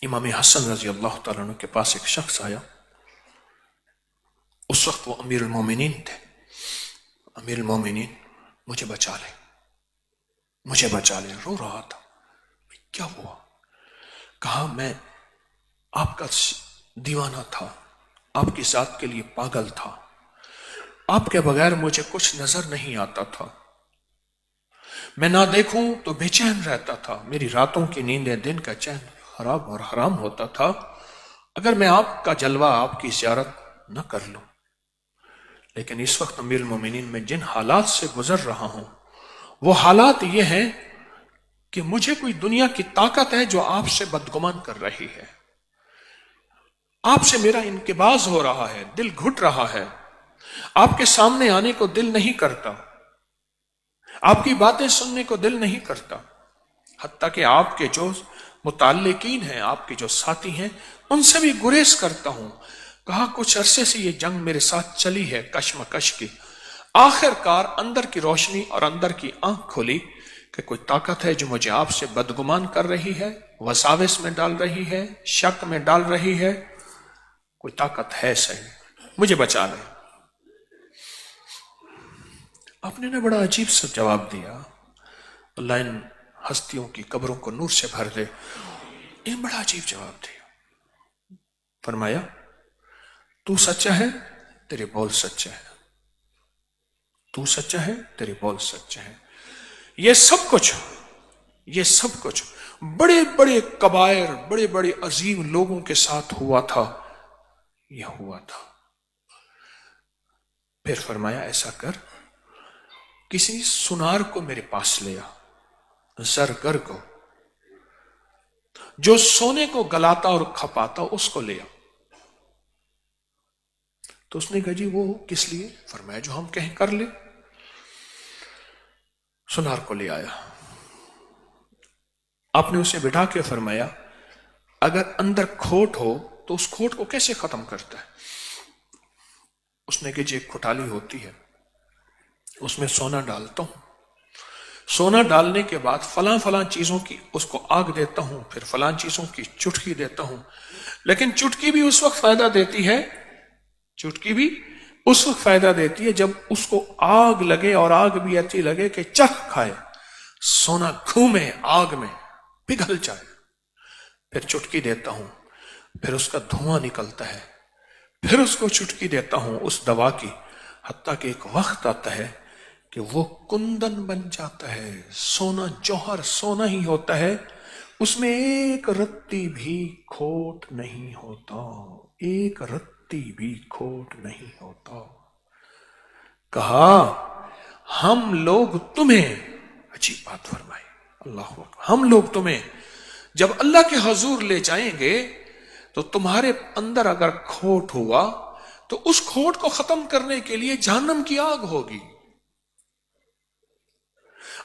امام حسن رضی اللہ تعالیٰ عنہ کے پاس ایک شخص آیا. اس وقت وہ امیر المومنین تھے. امیر المومنین مجھے بچا لے، مجھے بچا لے. رو رہا تھا. کیا ہوا؟ کہا میں آپ کا دیوانہ تھا، آپ کی ذات کے لیے پاگل تھا، آپ کے بغیر مجھے کچھ نظر نہیں آتا تھا، میں نہ دیکھوں تو بے چین رہتا تھا، میری راتوں کی نیندیں دن کا چین خراب اور حرام ہوتا تھا. اگر میں آپ کا جلوہ، آپ کی زیارت نہ کر لوں. لیکن اس وقت امیر المومنین میں جن حالات سے گزر رہا ہوں وہ حالات یہ ہیں کہ مجھے کوئی دنیا کی طاقت ہے جو آپ سے بدگمان کر رہی ہے، آپ سے میرا انقباض ہو رہا ہے، دل گھٹ رہا ہے، آپ کے سامنے آنے کو دل نہیں کرتا، آپ کی باتیں سننے کو دل نہیں کرتا، حتیٰ کہ آپ کے جو متعلقین ہیں، آپ کے جو ساتھی ہیں، ان سے بھی گریز کرتا ہوں. کہا کچھ عرصے سے یہ جنگ میرے ساتھ چلی ہے، کشمکش کی. آخر کار اندر کی روشنی اور اندر کی آنکھ کھولی کہ کوئی طاقت ہے جو مجھے آپ سے بدگمان کر رہی ہے، وساوس میں ڈال رہی ہے، شک میں ڈال رہی ہے. کوئی طاقت ہے صحیح، مجھے بچا لے. آپ نے بڑا عجیب سا جواب دیا. اللہ ان ہستیوں کی قبروں کو نور سے بھر دے. یہ بڑا عجیب جواب دیا. فرمایا تو سچا ہے، تیرے بول سچا ہے، تو سچا ہے، تیرے بول سچا ہے. یہ سب کچھ بڑے بڑے کبائر، بڑے بڑے عظیم لوگوں کے ساتھ ہوا تھا. یہ ہوا تھا. پھر فرمایا ایسا کر، کسی سنار کو میرے پاس لے آ، زرگر کو، جو سونے کو گلاتا اور کھپاتا، اس کو لے آ. تو اس نے کہا جی وہ کس لیے؟ فرمایا جو ہم کہیں کر لے. سنار کو لے آیا. آپ نے اسے بٹھا کے فرمایا اگر اندر کھوٹ ہو تو اس کھوٹ کو کیسے ختم کرتا ہے؟ اس نے کہا جی ایک کھٹالی ہوتی ہے، اس میں سونا ڈالتا ہوں، سونا ڈالنے کے بعد فلاں فلاں چیزوں کی اس کو آگ دیتا ہوں، پھر فلاں چیزوں کی چٹکی دیتا ہوں. لیکن چٹکی بھی اس وقت فائدہ دیتی ہے، چٹکی بھی اس وقت فائدہ دیتی ہے جب اس کو آگ لگے، اور آگ بھی ایسی لگے کہ چکھ کھائے، سونا گھومے آگ میں پگھل جائے. پھر چٹکی دیتا ہوں، پھر اس کا دھواں نکلتا ہے، پھر اس کو چٹکی دیتا ہوں اس دوا کی، حتیٰ کہ ایک وقت آتا ہے کہ وہ کندن بن جاتا ہے. سونا جوہر سونا ہی ہوتا ہے، اس میں ایک رتی بھی کھوٹ نہیں ہوتا، ایک رتی بھی کھوٹ نہیں ہوتا. کہا ہم لوگ تمہیں، عجیب بات فرمائی، اللہ اکبر، ہم لوگ تمہیں جب اللہ کے حضور لے جائیں گے تو تمہارے اندر اگر کھوٹ ہوا تو اس کھوٹ کو ختم کرنے کے لیے جہنم کی آگ ہوگی.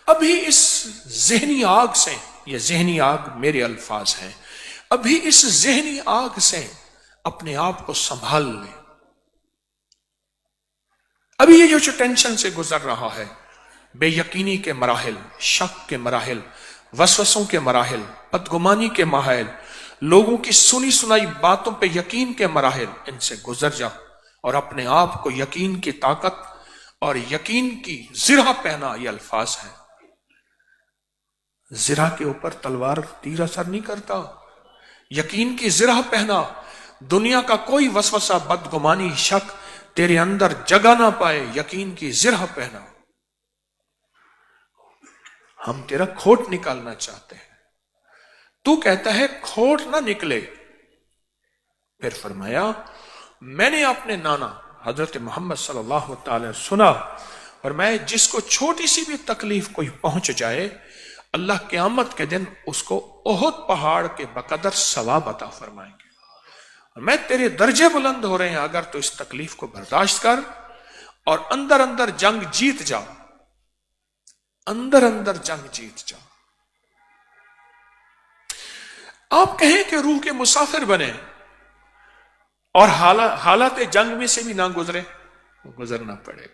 ابھی اس ذہنی آگ سے، یہ ذہنی آگ میرے الفاظ ہیں، ابھی اس ذہنی آگ سے اپنے آپ کو سنبھال لیں. ابھی یہ جو ٹینشن سے گزر رہا ہے، بے یقینی کے مراحل، شک کے مراحل، وسوسوں کے مراحل، بدگمانی کے مراحل، لوگوں کی سنی سنائی باتوں پہ یقین کے مراحل، ان سے گزر جا اور اپنے آپ کو یقین کی طاقت اور یقین کی زرہ پہنا. یہ الفاظ ہیں. زرہ کے اوپر تلوار تیر اثر نہیں کرتا، یقین کی زرہ پہنا. دنیا کا کوئی وسوسہ، بدگمانی، شک تیرے اندر جگہ نہ پائے. یقین کی زرہ پہنا. ہم تیرا کھوٹ نکالنا چاہتے ہیں، تو کہتا ہے کھوٹ نہ نکلے. پھر فرمایا میں نے اپنے نانا حضرت محمد صلی اللہ تعالی سنا، اور میں جس کو چھوٹی سی بھی تکلیف کوئی پہنچ جائے، اللہ قیامت کے دن اس کو احد پہاڑ کے بقدر ثواب عطا فرمائیں گے. میں تیرے درجے بلند ہو رہے ہیں اگر تو اس تکلیف کو برداشت کر اور اندر اندر جنگ جیت جا، اندر اندر جنگ جیت جا. آپ کہیں کہ روح کے مسافر بنے اور حالات جنگ میں سے بھی نہ گزرنا پڑے.